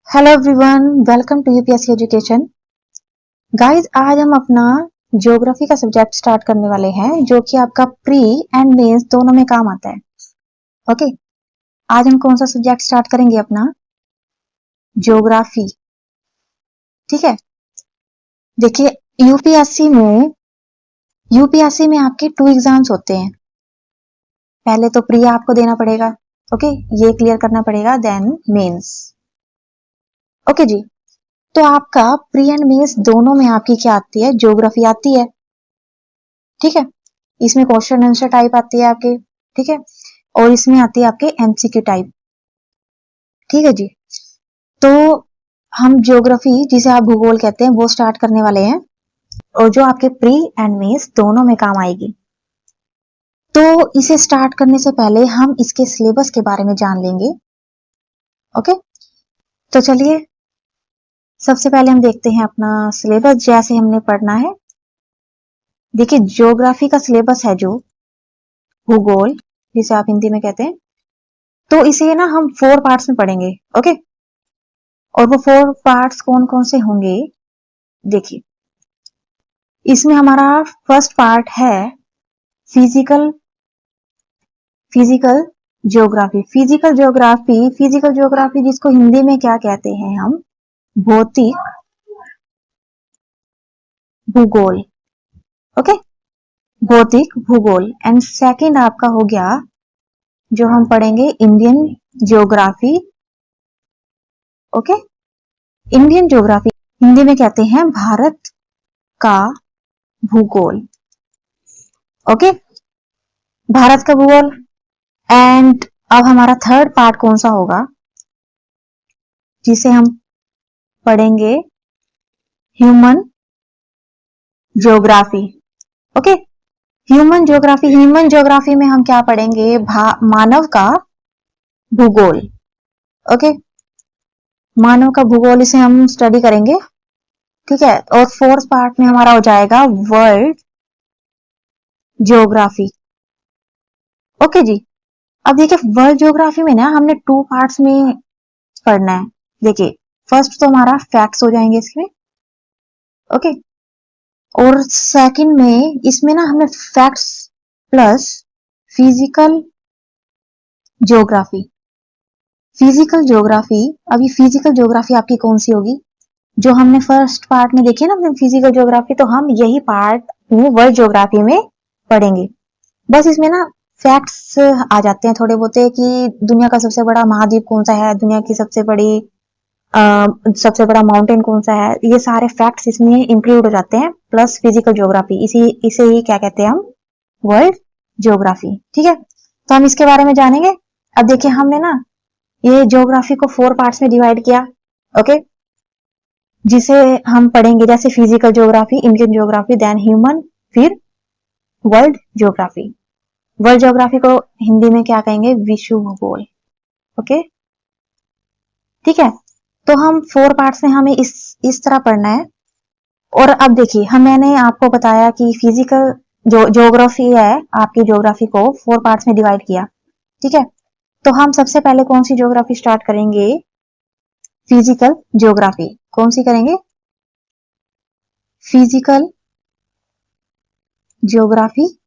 Hello everyone, welcome to UPSC education. Guys, आज हम अपना ज्योग्राफी का सब्जेक्ट स्टार्ट करने वाले हैं जो कि आपका प्री एंड मेंस दोनों में काम आता है। ओके, आज हम कौन सा सब्जेक्ट स्टार्ट करेंगे? अपना ज्योग्राफी। ठीक है, देखिए यूपीएससी में आपके 2 एग्जाम्स होते हैं। पहले तो प्री आपको देना पड़ेगा, ओके, ये क्लियर करना पड़ेगा, देन मेंस। ओके जी, तो आपका प्री एंड मेंस दोनों में आपकी क्या आती है? ज्योग्राफी आती है। ठीक है, इसमें क्वेश्चन आंसर टाइप आती है आपके, ठीक है, और इसमें आती है आपके एमसीक्यू टाइप। ठीक है जी, तो हम ज्योग्राफी, जिसे आप भूगोल कहते हैं, वो स्टार्ट करने वाले हैं और जो आपके प्री एंड मेंस दोनों में काम आएगी। तो इसे स्टार्ट करने से पहले हम इसके सिलेबस के बारे में जान लेंगे। ओके, तो चलिए सबसे पहले हम देखते हैं अपना सिलेबस जैसे हमने पढ़ना है। देखिए, ज्योग्राफी का सिलेबस है जो भूगोल, जिसे आप हिंदी में कहते हैं, तो इसे ना हम 4 पार्ट्स में पढ़ेंगे। ओके, और वो 4 पार्ट्स कौन कौन से होंगे? देखिए, इसमें हमारा फर्स्ट पार्ट है फिजिकल ज्योग्राफी। फिजिकल ज्योग्राफी जिसको हिंदी में क्या कहते हैं हम? भौतिक भूगोल। ओके, भौतिक भूगोल। एंड सेकंड आपका हो गया जो हम पढ़ेंगे Indian geography. Okay, Indian geography Hindi में कहते हैं भारत का भूगोल। ओके, भारत का भूगोल। एंड अब हमारा थर्ड पार्ट कौन सा होगा? जिसे हम पढ़ेंगे human geography. Okay, human geography में हम क्या पढ़ेंगे? मानव का भूगोल। ओके, मानव का भूगोल, इसे हम स्टडी करेंगे। ठीक है, और फोर्थ पार्ट में हमारा हो जाएगा वर्ल्ड ज्योग्राफी। ओके जी, अब देखिए वर्ल्ड ज्योग्राफी में ना हमने 2 पार्ट्स में पढ़ना है। देखिए, फर्स्ट तो हमारा फैक्ट्स हो जाएंगे इसमें। ओके, और सेकंड में इसमें ना हमें फैक्ट्स प्लस फिजिकल ज्योग्राफी। अभी फिजिकल ज्योग्राफी आपकी कौन सी होगी? जो हमने फर्स्ट पार्ट में देखी ना फिजिकल ज्योग्राफी, तो हम यही पार्ट वर्ल्ड ज्योग्राफी में पढ़ेंगे। बस इसमें ना फैक्ट्स आ जाते हैं थोड़े बहुते कि दुनिया का सबसे बड़ा महाद्वीप कौन सा है, दुनिया की सबसे बड़ा माउंटेन कौन सा है, ये सारे फैक्ट्स इसमें इंक्लूड हो जाते हैं, प्लस फिजिकल ज्योग्राफी। इसे ही क्या कहते हैं हम? World geography. ठीक है, तो हम इसके बारे में जानेंगे। अब देखिए, हमने ना ये ज्योग्राफी को 4 पार्ट्स में डिवाइड किया। ओके, जिसे हम पढ़ेंगे जैसे physical geography, Indian geography, then human, फिर वर्ल्ड ज्योग्राफी। वर्ल्ड ज्योग्राफी को हिंदी में क्या कहेंगे? विश्व भूगोल। ओके, ठीक है, तो हम 4 पार्ट्स में हमें इस तरह पढ़ना है। और अब देखिए, मैंने आपको बताया कि फिजिकल ज्योग्राफी है, आपकी ज्योग्राफी को 4 पार्ट्स में डिवाइड किया। ठीक है, तो हम सबसे पहले कौन सी ज्योग्राफी स्टार्ट करेंगे? Physical geography. कौन सी करेंगे? Physical geography.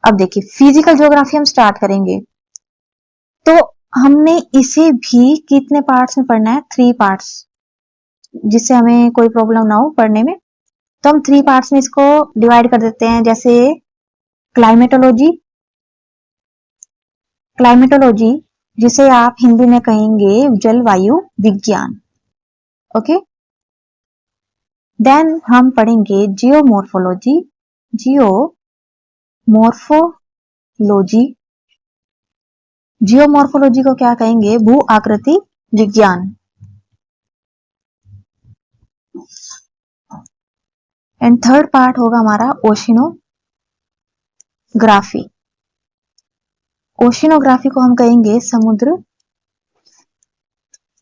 अब देखिए, फिजिकल ज्योग्राफी हम स्टार्ट करेंगे, तो हमने इसे भी कितने पार्ट्स में पढ़ना है? 3 पार्ट्स, जिससे हमें कोई प्रॉब्लम ना हो पढ़ने में। तो हम 3 पार्ट्स में इसको डिवाइड कर देते हैं। जैसे क्लाइमेटोलॉजी, जिसे आप हिंदी में कहेंगे जलवायु विज्ञान। ओके, देन हम पढ़ेंगे जियोमॉर्फोलॉजी। जियोमॉर्फोलॉजी को क्या कहेंगे? भू आकृति विज्ञान। एंड थर्ड पार्ट होगा हमारा ओशिनोग्राफी। ओशिनोग्राफी को हम कहेंगे समुद्र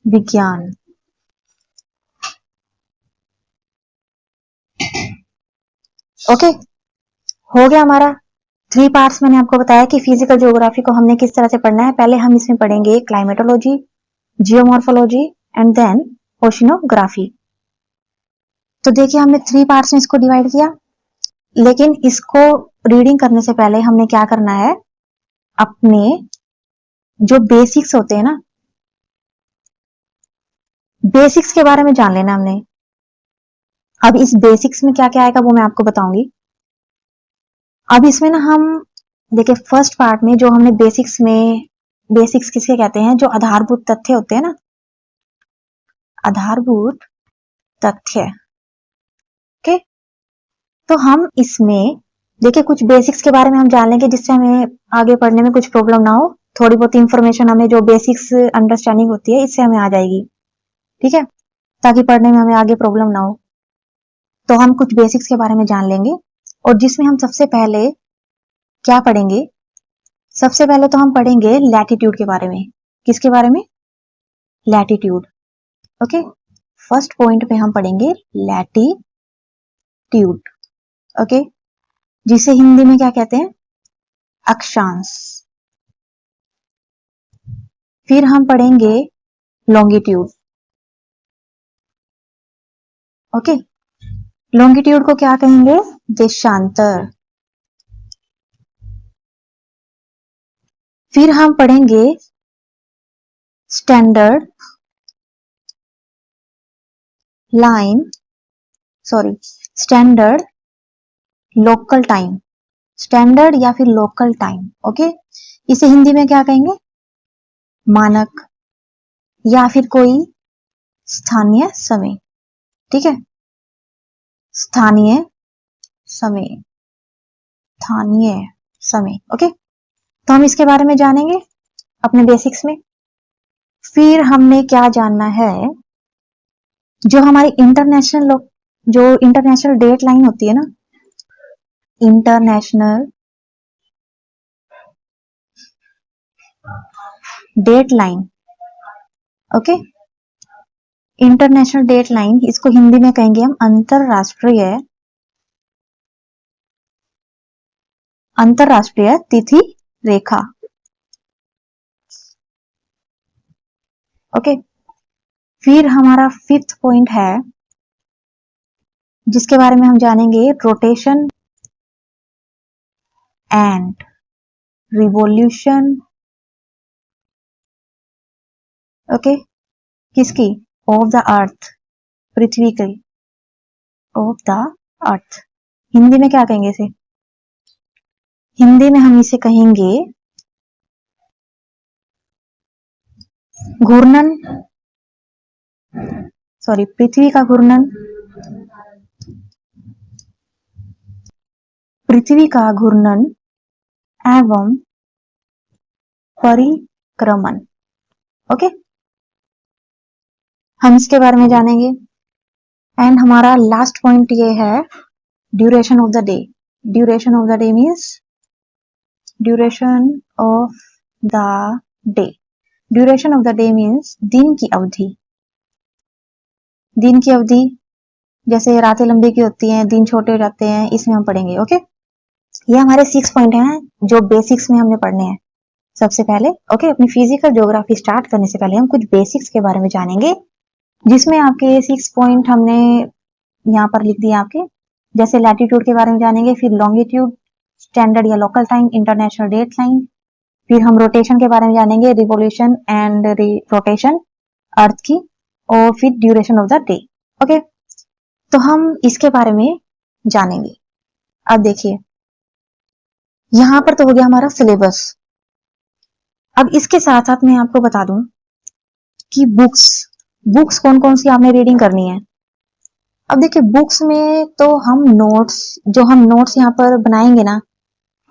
विज्ञान। ओके, हो गया हमारा 3 पार्ट्स। मैंने आपको बताया कि फिजिकल ज्योग्राफी को हमने किस तरह से पढ़ना है। पहले हम इसमें पढ़ेंगे climatology, geomorphology and then oceanography. तो देखिए हमने 3 पार्ट्स में इसको डिवाइड किया, लेकिन इसको रीडिंग करने से पहले हमने क्या करना है, अपने जो बेसिक्स होते हैं ना, बेसिक्स के बारे में जान लेना हमने। अब इस बेसिक्स में क्या क्या आएगा वो मैं आपको बताऊंगी। अब इसमें ना हम देखिए फर्स्ट पार्ट में जो हमने बेसिक्स में, बेसिक्स किसके कहते हैं, जो आधारभूत तथ्य होते हैं ना, आधारभूत तथ्य। ओके, तो हम इसमें देखिए कुछ बेसिक्स के बारे में हम जान लेंगे, जिससे हमें आगे पढ़ने में कुछ प्रॉब्लम ना हो। थोड़ी बहुत इंफॉर्मेशन हमें जो बेसिक्स अंडरस्टैंडिंग होती है इससे हमें आ जाएगी, ठीक है, ताकि पढ़ने में हमें आगे प्रॉब्लम ना हो। तो हम कुछ बेसिक्स के बारे में जान लेंगे, और जिसमें हम सबसे पहले क्या पढ़ेंगे, सबसे पहले तो हम पढ़ेंगे लैटिट्यूड के बारे में। किसके बारे में, लैटिट्यूड। ओके, फर्स्ट पॉइंट पे हम पढ़ेंगे लैटिट्यूड। ओके, जिसे हिंदी में क्या कहते हैं, अक्षांश। फिर हम पढ़ेंगे लॉन्गिट्यूड। ओके, लॉन्गिट्यूड को क्या कहेंगे, देशांतर। फिर हम पढ़ेंगे standard line, sorry, standard local time, standard या फिर लोकल टाइम। ओके, इसे हिंदी में क्या कहेंगे, मानक या फिर कोई स्थानीय समय। ठीक है, स्थानीय समय, स्थानीय समय। ओके, तो हम इसके बारे में जानेंगे अपने बेसिक्स में। फिर हमने क्या जानना है, जो हमारी इंटरनेशनल डेट लाइन होती है ना, international date line. Okay, international date line, इसको हिंदी में कहेंगे हम अंतरराष्ट्रीय तिथि रेखा। ओके, फिर हमारा फिफ्थ पॉइंट है जिसके बारे में हम जानेंगे, रोटेशन एंड रिवॉल्यूशन। ओके, किसकी, ऑफ द अर्थ, पृथ्वी की, ऑफ द अर्थ। हिंदी में क्या कहेंगे इसे, हिंदी में हम इसे कहेंगे घूर्णन, सॉरी, पृथ्वी का घूर्णन, पृथ्वी का घूर्णन एवं परिक्रमण। ओके, हम इसके बारे में जानेंगे। एंड हमारा लास्ट पॉइंट ये है, duration of the day. Duration of the day means, duration of the day, duration of the day means दिन की अवधि। दिन की अवधि, जैसे रातें लंबी की होती हैं, दिन छोटे हो जाते हैं, इसमें हम पढ़ेंगे। ओके, ये हमारे 6 पॉइंट हैं जो बेसिक्स में हमने पढ़ने हैं सबसे पहले। ओके, अपनी फिजिकल ज्योग्राफी स्टार्ट करने से पहले हम कुछ बेसिक्स के बारे में जानेंगे, जिसमें आपके 6 पॉइंट हमने यहाँ पर लिख दिए आपके। जैसे लैटिट्यूड के बारे में जानेंगे, फिर लॉन्गिट्यूड, स्टैंडर्ड या local time, international date line. फिर हम रोटेशन के बारे में जानेंगे, रिवोल्यूशन एंड रोटेशन अर्थ की, और फिर duration of the day. Okay, तो हम इसके बारे में जानेंगे। अब देखिए, यहां पर तो हो गया हमारा सिलेबस। अब इसके साथ साथ मैं आपको बता दूं कि बुक्स कौन कौन सी आपने रीडिंग करनी है। अब देखिए, बुक्स में तो हम नोट्स यहाँ पर बनाएंगे ना,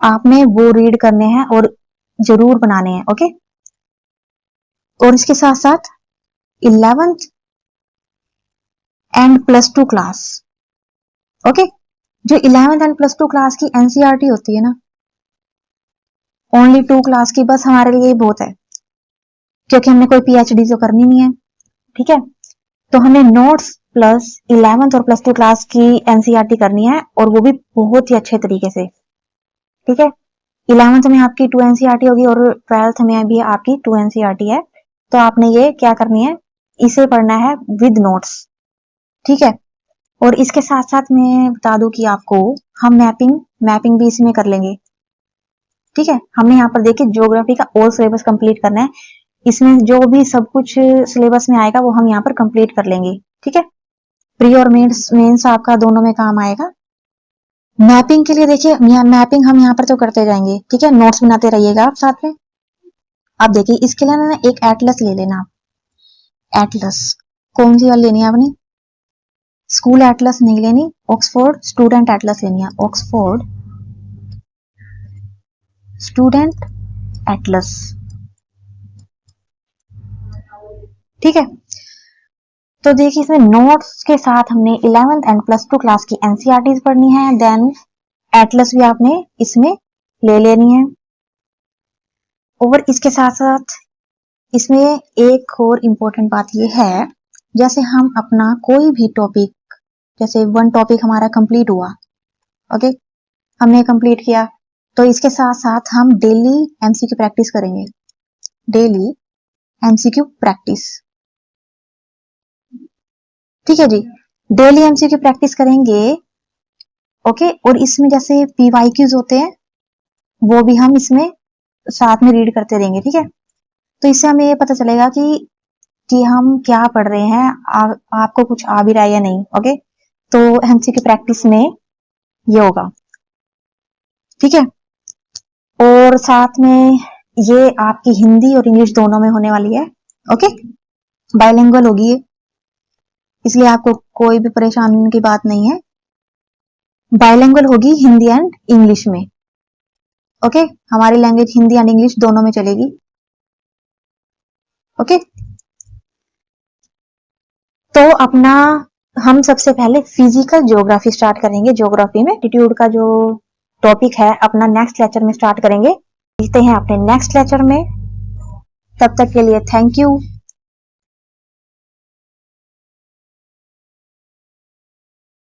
आपने वो रीड करने हैं और जरूर बनाने हैं। ओके, और इसके साथ साथ 11th एंड +2 क्लास। ओके, जो 11th एंड +2 क्लास की एनसीईआरटी होती है ना, ओनली 2 क्लास की बस हमारे लिए बहुत है, क्योंकि हमने कोई पीएचडी तो करनी नहीं है। ठीक है, तो हमें नोट्स प्लस 11th और +2 क्लास की एनसीईआरटी करनी है, और वो भी बहुत ही अच्छे तरीके से। ठीक है, 11th में आपकी 2 एनसीईआरटी होगी और 12th में भी आपकी 2 एनसीईआरटी है। तो आपने ये क्या करनी है, इसे पढ़ना है विद नोट्स, ठीक है। और इसके साथ साथ मैं बता दूं कि आपको हम मैपिंग भी इसमें कर लेंगे, ठीक है। हमने यहाँ पर देखिए ज्योग्राफी का ऑल सिलेबस कंप्लीट करना है, इसमें जो भी सब कुछ सिलेबस में आएगा वो हम यहाँ पर कंप्लीट कर लेंगे, ठीक है। प्री और मेंस आपका दोनों में काम आएगा। मैपिंग के लिए देखिए मैपिंग हम यहाँ पर तो करते जाएंगे, ठीक है, नोट्स बनाते रहिएगा आप साथ में। आप देखिए इसके लिए ना एक एटलस ले लेना, एटलस कौन सी वाली लेनी है आपने, स्कूल एटलस नहीं लेनी, ऑक्सफोर्ड स्टूडेंट एटलस लेनी है, ऑक्सफोर्ड स्टूडेंट एटलस, ठीक है। तो देखिए इसमें नोट्स के साथ हमने 11th एंड +2 क्लास की एनसीईआरटीज पढ़नी है, देन एटलस भी आपने इसमें ले लेनी है। और इसके साथ साथ इसमें एक और इम्पोर्टेंट बात यह है, जैसे हम अपना कोई भी टॉपिक, जैसे वन टॉपिक हमारा कंप्लीट हुआ, ओके, हमने कंप्लीट किया, तो इसके साथ साथ हम डेली एमसीक्यू प्रैक्टिस करेंगे, डेली एमसीक्यू प्रैक्टिस, ठीक है जी, डेली एमसीक्यू प्रैक्टिस करेंगे, ओके। और इसमें जैसे पीवाईक्यूज होते हैं वो भी हम इसमें साथ में रीड करते रहेंगे, ठीक है। तो इससे हमें ये पता चलेगा कि हम क्या पढ़ रहे हैं, आपको कुछ आ भी रहा है या नहीं, ओके। तो एमसीक्यू प्रैक्टिस में ये होगा, ठीक है। और साथ में ये आपकी हिंदी और इंग्लिश दोनों में होने वाली है, ओके, बाइलिंगुअल होगी ये, इसलिए आपको कोई भी परेशानी की बात नहीं है, बाइलिंगुअल होगी हिंदी एंड इंग्लिश में, ओके। हमारी लैंग्वेज हिंदी एंड इंग्लिश दोनों में चलेगी, ओके। तो अपना हम सबसे पहले फिजिकल ज्योग्राफी स्टार्ट करेंगे, ज्योग्राफी में एप्टीट्यूड का जो टॉपिक है अपना नेक्स्ट लेक्चर में स्टार्ट करेंगे। मिलते हैं अपने नेक्स्ट लेक्चर में, तब तक के लिए थैंक यू।